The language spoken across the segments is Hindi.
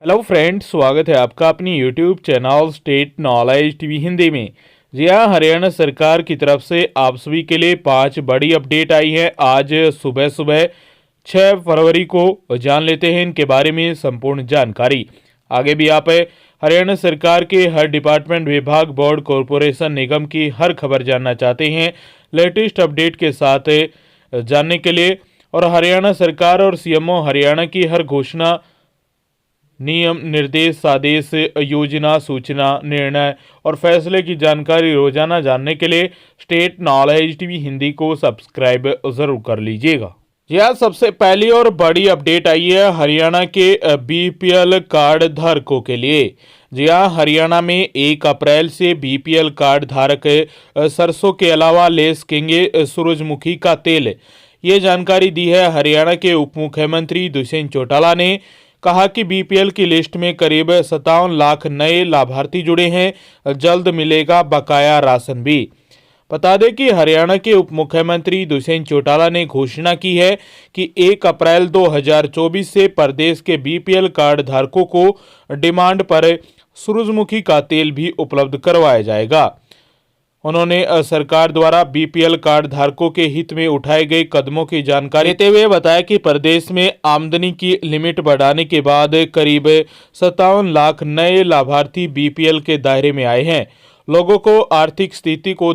हेलो फ्रेंड्स, स्वागत है आपका अपनी YouTube channel state knowledge TV Hindi में। जी हाँ, हरियाणा सरकार की तरफ से आप सभी के लिए 5 बड़ी अपडेट आई है। आज सुबह सुबह 6 फरवरी को जान लेते हैं इनके बारे में संपूर्ण जानकारी। आगे भी आप हरियाणा सरकार के हर डिपार्टमेंट, विभाग, बोर्ड, कॉरपोरेशन, निगम की हर खबर जानना चाहते हैं लेटेस्ट अपडेट के साथ जानने के लिए, और हरियाणा सरकार और सीएमओ हरियाणा की हर घोषणा, नियम, निर्देश, आदेश, योजना, सूचना, निर्णय और फैसले की जानकारी रोजाना जानने के लिए स्टेट नॉलेज टीवी हिंदी को सब्सक्राइब जरूर कर लीजिएगा। जी हाँ, सबसे पहली और बड़ी अपडेट आई है हरियाणा के बीपीएल कार्ड धारकों के लिए। जी हाँ, हरियाणा में 1 अप्रैल से बीपीएल कार्ड धारक सरसों के अलावा ले सकेंगे सूरजमुखी का तेल। ये जानकारी दी है हरियाणा के उप मुख्यमंत्री दुष्यंत चौटाला ने। कहा कि बीपीएल की लिस्ट में करीब 57 लाख नए लाभार्थी जुड़े हैं, जल्द मिलेगा बकाया राशन भी। बता दें कि हरियाणा के उप मुख्यमंत्री दुष्यंत चौटाला ने घोषणा की है कि 1 अप्रैल 2024 से प्रदेश के बीपीएल कार्ड धारकों को डिमांड पर सूरजमुखी का तेल भी उपलब्ध करवाया जाएगा। उन्होंने सरकार द्वारा बीपीएल कार्ड धारकों के हित में उठाए गए कदमों की जानकारी देते हुए बताया कि प्रदेश में आमदनी की लिमिट बढ़ाने के बाद करीब 57 लाख नए लाभार्थी बीपीएल के दायरे में आए हैं। लोगों की आर्थिक स्थिति को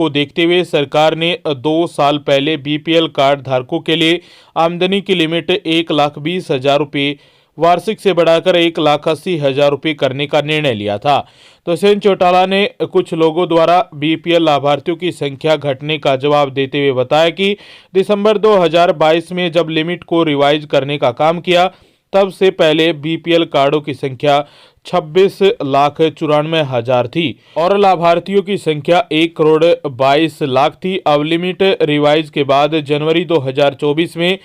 देखते हुए सरकार ने 2 साल पहले बीपीएल कार्ड धारकों के लिए आमदनी की लिमिट 1,20,000 रुपये वार्षिक से बढ़ाकर 1,80,000 रुपये करने का निर्णय लिया था। तो दुष्यंत चौटाला ने कुछ लोगों द्वारा बीपीएल लाभार्थियों की संख्या घटने का जवाब देते हुए बताया कि दिसंबर 2022 में जब लिमिट को रिवाइज करने का काम किया, तब से पहले बीपीएल कार्डों की संख्या 26,94,000 थी और लाभार्थियों की संख्या 1,22,00,000 थी। अब लिमिट रिवाइज के बाद जनवरी 2024 में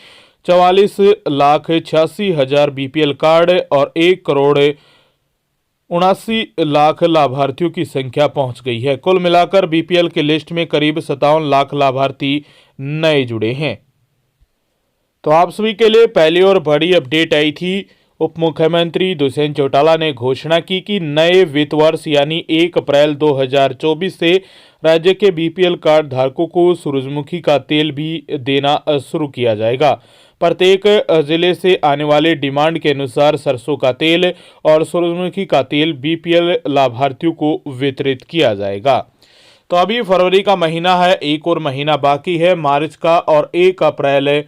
44,86,000 बीपीएल कार्ड और 1,79,00,000 लाभार्थियों की संख्या पहुंच गई है। कुल मिलाकर बीपीएल के लिस्ट में करीब 57 लाख लाभार्थी नए जुड़े हैं। तो आप सभी के लिए पहली और बड़ी अपडेट आई थी। उप मुख्यमंत्री दुष्यंत चौटाला ने घोषणा की कि नए वित्त वर्ष यानी 1 अप्रैल 2024 से राज्य के बीपीएल कार्ड धारकों को सूरजमुखी का तेल भी देना शुरू किया जाएगा। प्रत्येक जिले से आने वाले डिमांड के अनुसार सरसों का तेल और सूरजमुखी का तेल बीपीएल लाभार्थियों को वितरित किया जाएगा। तो अभी फरवरी का महीना है, एक और महीना बाकी है मार्च का, और 1 अप्रैल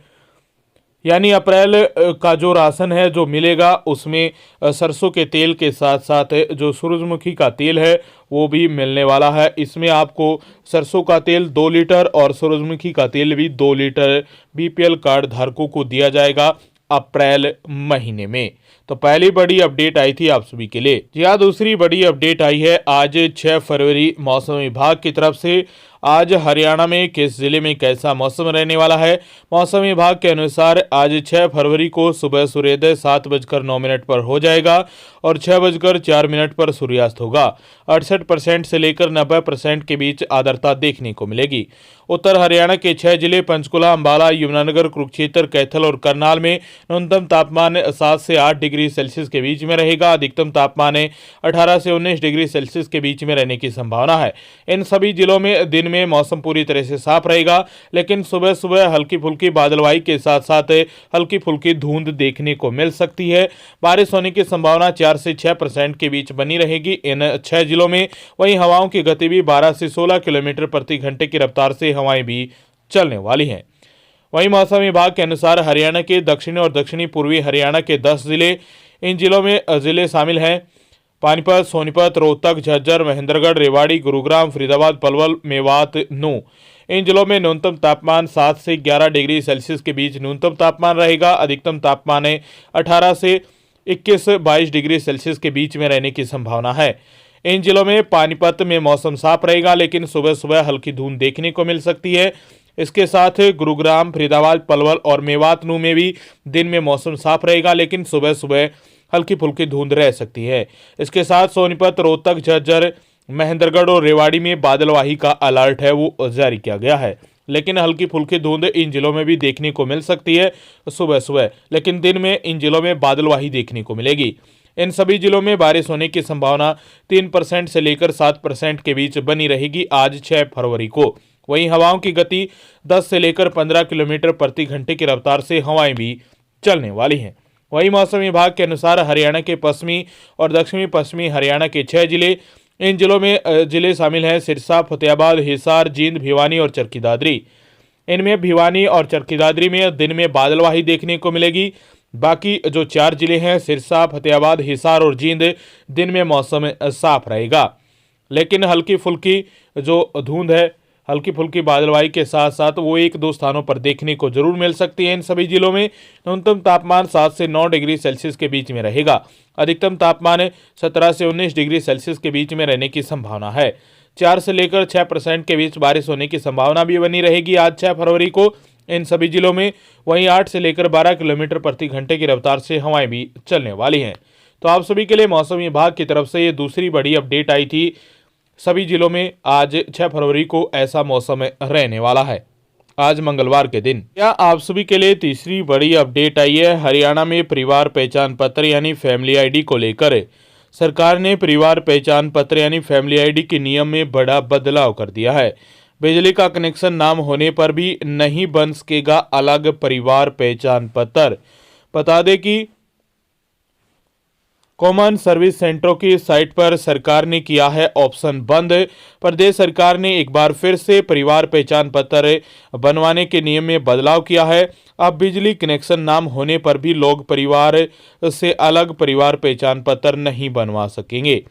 यानी अप्रैल का जो राशन है जो मिलेगा उसमें सरसों के तेल के साथ साथ जो सूरजमुखी का तेल है वो भी मिलने वाला है। इसमें आपको सरसों का तेल 2 लीटर और सूरजमुखी का तेल भी 2 लीटर बीपीएल कार्ड धारकों को दिया जाएगा अप्रैल महीने में। तो पहली बड़ी अपडेट आई थी आप सभी के लिए। जी हाँ, दूसरी बड़ी अपडेट आई है आज 6 फरवरी मौसम विभाग की तरफ से। आज हरियाणा में किस जिले में कैसा मौसम रहने वाला है? मौसम विभाग के अनुसार आज 6 फरवरी को सुबह सूर्योदय 7:09 पर हो जाएगा और 6:04 पर सूर्यास्त होगा। 68% से लेकर 90% के बीच आर्द्रता देखने को मिलेगी। उत्तर हरियाणा के 6 जिले पंचकुला, अंबाला, यमुनानगर, कुरुक्षेत्र, कैथल और करनाल में न्यूनतम तापमान 7 से 8 डिग्री सेल्सियस के बीच में रहेगा। अधिकतम तापमान 18 से 19 डिग्री सेल्सियस के बीच में रहने की संभावना है। इन सभी जिलों में दिन में मौसम पूरी तरह से साफ रहेगा, लेकिन सुबह सुबह हल्की फुल्की बादलवाई के साथ साथ हल्की फुल्की धुंध देखने को मिल सकती है। बारिश होने की संभावना 4 से 6% के बीच बनी रहेगी इन 6 जिलों में। वहीं हवाओं की गति भी 12 से 16 किलोमीटर प्रति घंटे की रफ्तार से हवाएं भी चलने वाली हैं। वहीं मौसम विभाग के अनुसार हरियाणा के दक्षिणी और दक्षिणी पूर्वी हरियाणा के 10 जिले, इन जिलों में जिले शामिल हैं पानीपत, सोनीपत, रोहतक, झज्जर, महेंद्रगढ़, रेवाड़ी, गुरुग्राम, फरीदाबाद, पलवल, मेवात, नू। इन जिलों में न्यूनतम तापमान 7 से 11 डिग्री सेल्सियस के बीच न्यूनतम तापमान रहेगा। अधिकतम तापमान 18 से 21-22 डिग्री सेल्सियस के बीच में रहने की संभावना है। इन जिलों में पानीपत में मौसम साफ रहेगा, लेकिन सुबह सुबह हल्की धूंध देखने को मिल सकती है। इसके साथ गुरुग्राम, फरीदाबाद, पलवल और मेवात नू में भी दिन में मौसम साफ रहेगा, लेकिन सुबह सुबह हल्की फुल्की धुंध रह सकती है। इसके साथ सोनीपत, रोहतक, झज्जर, महेंद्रगढ़ और रेवाड़ी में बादलवाही का अलर्ट है वो जारी किया गया है। लेकिन हल्की फुल्की धुंध इन जिलों में भी देखने को मिल सकती है सुबह सुबह, लेकिन दिन में इन जिलों में बादलवाही देखने को मिलेगी। इन सभी जिलों में बारिश होने की संभावना 3% से लेकर 7% के बीच बनी रहेगी आज 6 फरवरी को। वहीं हवाओं की गति 10 से लेकर 15 किलोमीटर प्रति घंटे की रफ्तार से हवाएं भी चलने वाली हैं। वहीं मौसम विभाग के अनुसार हरियाणा के पश्चिमी और दक्षिणी पश्चिमी हरियाणा के 6 जिले, इन जिलों में जिले शामिल हैं सिरसा, फतेहाबाद, हिसार, जींद, भिवानी और चरखी दादरी। इनमें भिवानी और चरखी दादरी में दिन में बादलवाही देखने को मिलेगी। बाकी जो 4 जिले हैं सिरसा, फतेहाबाद, हिसार और जींद, दिन में मौसम साफ रहेगा, लेकिन हल्की फुल्की जो धुंध है, हल्की फुल्की बादलवाही के साथ साथ वो 1-2 स्थानों पर देखने को जरूर मिल सकती है। इन सभी जिलों में न्यूनतम तापमान 7 से 9 डिग्री सेल्सियस के बीच में रहेगा। अधिकतम तापमान 17 से 19 डिग्री सेल्सियस के बीच में रहने की संभावना है। 4 से लेकर 6% के बीच बारिश होने की संभावना भी बनी रहेगी आज 6 फरवरी को इन सभी जिलों में। वहीं 8 से लेकर 12 किलोमीटर प्रति घंटे की रफ्तार से हवाएं भी चलने वाली हैं। तो आप सभी के लिए मौसम विभाग की तरफ से ये दूसरी बड़ी अपडेट आई थी। सभी जिलों में आज 6 फरवरी को ऐसा मौसम रहने वाला है, आज मंगलवार के दिन। क्या आप सभी के लिए तीसरी बड़ी अपडेट आई है हरियाणा में परिवार पहचान पत्र यानी फैमिली आईडी को लेकर। सरकार ने परिवार पहचान पत्र यानी फैमिली आईडी के नियम में बड़ा बदलाव कर दिया है। बिजली का कनेक्शन नाम होने पर भी नहीं बन सकेगा अलग परिवार पहचान पत्र। बता दें कि कॉमन सर्विस सेंटरों की साइट पर सरकार ने किया है ऑप्शन बंद। प्रदेश सरकार ने एक बार फिर से परिवार पहचान पत्र बनवाने के नियम में बदलाव किया है। अब बिजली कनेक्शन नाम होने पर भी लोग परिवार से अलग परिवार पहचान पत्र नहीं बनवा सकेंगे।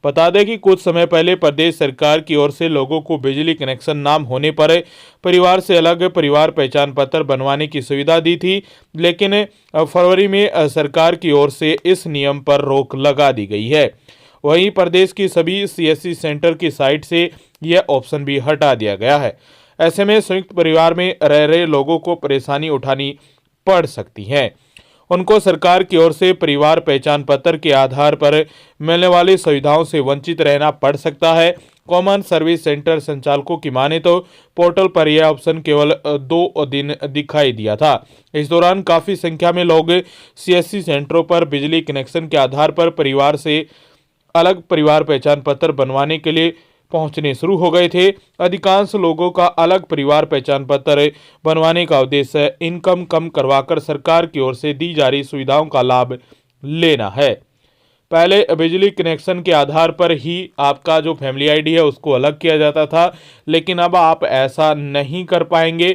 बता दें कि कुछ समय पहले प्रदेश सरकार की ओर से लोगों को बिजली कनेक्शन नाम होने पर परिवार से अलग परिवार पहचान पत्र बनवाने की सुविधा दी थी, लेकिन फरवरी में सरकार की ओर से इस नियम पर रोक लगा दी गई है। वहीं प्रदेश की सभी सीएससी सेंटर की साइट से यह ऑप्शन भी हटा दिया गया है। ऐसे में संयुक्त परिवार में रह रहे लोगों को परेशानी उठानी पड़ सकती है। उनको सरकार की ओर से परिवार पहचान पत्र के आधार पर मिलने वाली सुविधाओं से वंचित रहना पड़ सकता है। कॉमन सर्विस सेंटर संचालकों की माने तो पोर्टल पर यह ऑप्शन केवल 2 दिन दिखाई दिया था। इस दौरान काफ़ी संख्या में लोग सीएससी सेंटरों पर बिजली कनेक्शन के आधार पर परिवार से अलग परिवार पहचान पत्र बनवाने के लिए पहुंचने शुरू हो गए थे। अधिकांश लोगों का अलग परिवार पहचान पत्र बनवाने का उद्देश्य इनकम कम करवाकर सरकार की ओर से दी जा रही सुविधाओं का लाभ लेना है। पहले बिजली कनेक्शन के आधार पर ही आपका जो फैमिली आईडी है उसको अलग किया जाता था, लेकिन अब आप ऐसा नहीं कर पाएंगे।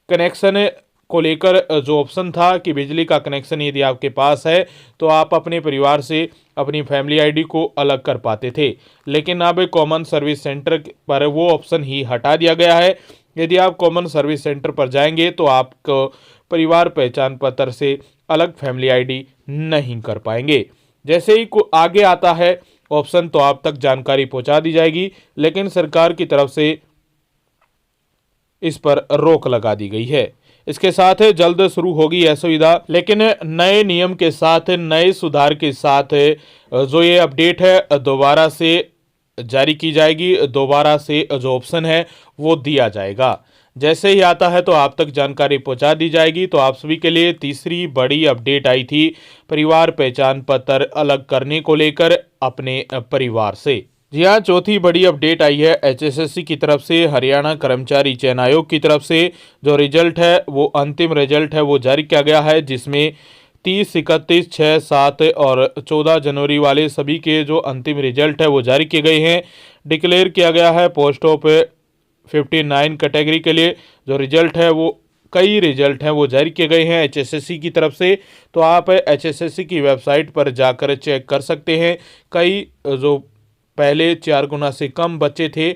कनेक्शन को लेकर जो ऑप्शन था कि बिजली का कनेक्शन यदि आपके पास है तो आप अपने परिवार से अपनी फैमिली आईडी को अलग कर पाते थे, लेकिन अब कॉमन सर्विस सेंटर पर वो ऑप्शन ही हटा दिया गया है। यदि आप कॉमन सर्विस सेंटर पर जाएंगे तो आपको परिवार पहचान पत्र से अलग फैमिली आईडी नहीं कर पाएंगे। जैसे ही आगे आता है ऑप्शन तो आप तक जानकारी पहुंचा दी जाएगी, लेकिन सरकार की तरफ से इस पर रोक लगा दी गई है। इसके साथ जल्द शुरू होगी यह सुविधा, लेकिन नए नियम के साथ नए सुधार के साथ जो ये अपडेट है दोबारा से जारी की जाएगी, दोबारा से जो ऑप्शन है वो दिया जाएगा। जैसे ही आता है तो आप तक जानकारी पहुंचा दी जाएगी। तो आप सभी के लिए तीसरी बड़ी अपडेट आई थी परिवार पहचान पत्र अलग करने को लेकर अपने परिवार से। जी हाँ, चौथी बड़ी अपडेट आई है एचएसएससी की तरफ से। हरियाणा कर्मचारी चयन आयोग की तरफ से जो रिजल्ट है वो अंतिम रिजल्ट है वो जारी किया गया है, जिसमें 30, 31, 6, 7 और 14 जनवरी वाले सभी के जो अंतिम रिजल्ट है वो जारी किए गए हैं। डिक्लेयर किया गया है पोस्ट ऑफ 59 कैटेगरी के लिए जो रिजल्ट है वो कई रिजल्ट हैं वो जारी किए गए हैं एचएसएससी की तरफ से। तो आप एचएसएससी की वेबसाइट पर जाकर चेक कर सकते हैं। कई जो पहले 4 गुना से कम बच्चे थे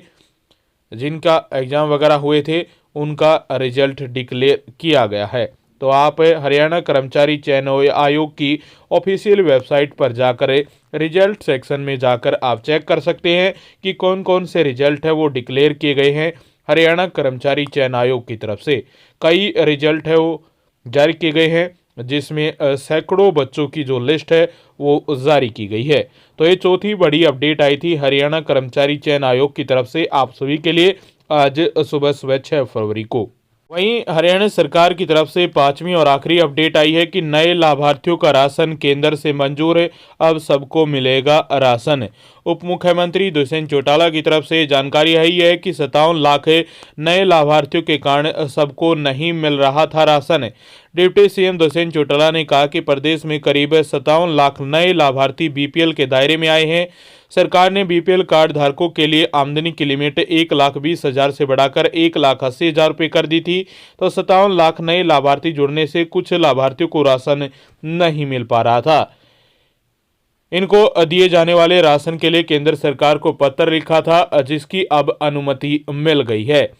जिनका एग्ज़ाम वगैरह हुए थे उनका रिजल्ट डिक्लेयर किया गया है। तो आप हरियाणा कर्मचारी चयन आयोग की ऑफिशियल वेबसाइट पर जाकर रिजल्ट सेक्शन में जाकर आप चेक कर सकते हैं कि कौन कौन से रिजल्ट है वो डिक्लेयर किए गए हैं हरियाणा कर्मचारी चयन आयोग की तरफ से। कई रिजल्ट है वो जारी किए गए हैं, जिसमें सैकड़ों बच्चों की जो लिस्ट है वो जारी की गई है। तो ये चौथी बड़ी अपडेट आई थी हरियाणा कर्मचारी चयन आयोग की तरफ से आप सभी के लिए। आज सुबह 6 फरवरी को। वहीं हरियाणा सरकार की तरफ से 5वीं और आखिरी अपडेट आई है कि नए लाभार्थियों का राशन केंद्र से मंजूर है, अब सबको मिलेगा राशन। उप मुख्यमंत्री दुष्यंत चौटाला की तरफ से जानकारी आई है कि 57 लाख नए लाभार्थियों के कारण सबको नहीं मिल रहा था ration. Deputy CM Dushyant Chautala ने कहा कि प्रदेश में करीब 57 लाख नए लाभार्थी बीपीएल के दायरे में आए हैं। सरकार ने बीपीएल कार्ड धारकों के लिए आमदनी की लिमिट 1,20,000 से बढ़ाकर 1,80,000 रुपये कर दी थी, तो 57 लाख नए लाभार्थी जुड़ने से कुछ लाभार्थियों को राशन नहीं मिल पा रहा था। इनको दिए जाने वाले राशन के लिए केंद्र सरकार को पत्र लिखा था, जिसकी अब अनुमति मिल गई है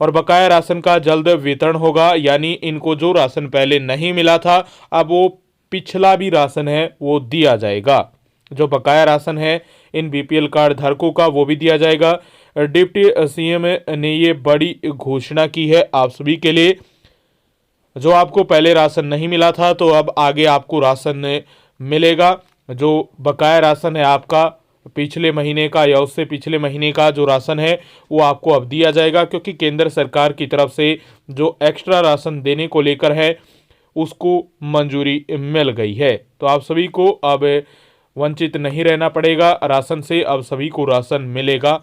और बकाया राशन का जल्द वितरण होगा। यानी इनको जो राशन पहले नहीं मिला था, अब वो पिछला भी राशन है वो दिया जाएगा। जो बकाया राशन है इन बीपीएल कार्ड धारकों का वो भी दिया जाएगा। डिप्टी सीएम ने ये बड़ी घोषणा की है आप सभी के लिए। जो आपको पहले राशन नहीं मिला था, तो अब आगे आपको राशन मिलेगा। जो बकाया राशन है आपका पिछले महीने का या उससे पिछले महीने का जो राशन है वो आपको अब दिया जाएगा, क्योंकि केंद्र सरकार की तरफ से जो एक्स्ट्रा राशन देने को लेकर है उसको मंजूरी मिल गई है। तो आप सभी को अब वंचित नहीं रहना पड़ेगा राशन से, अब सभी को राशन मिलेगा।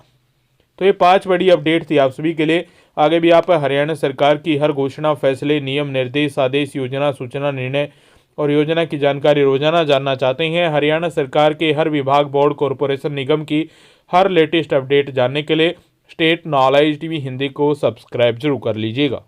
तो ये 5 बड़ी अपडेट थी आप सभी के लिए। आगे भी आप हरियाणा सरकार की हर घोषणा, फैसले, नियम, निर्देश, आदेश, योजना, सूचना, निर्णय और योजना की जानकारी रोजाना जानना चाहते हैं, हरियाणा सरकार के हर विभाग, बोर्ड, कॉरपोरेशन, निगम की हर लेटेस्ट अपडेट जानने के लिए स्टेट नॉलेज टीवी हिंदी को सब्सक्राइब जरूर कर लीजिएगा।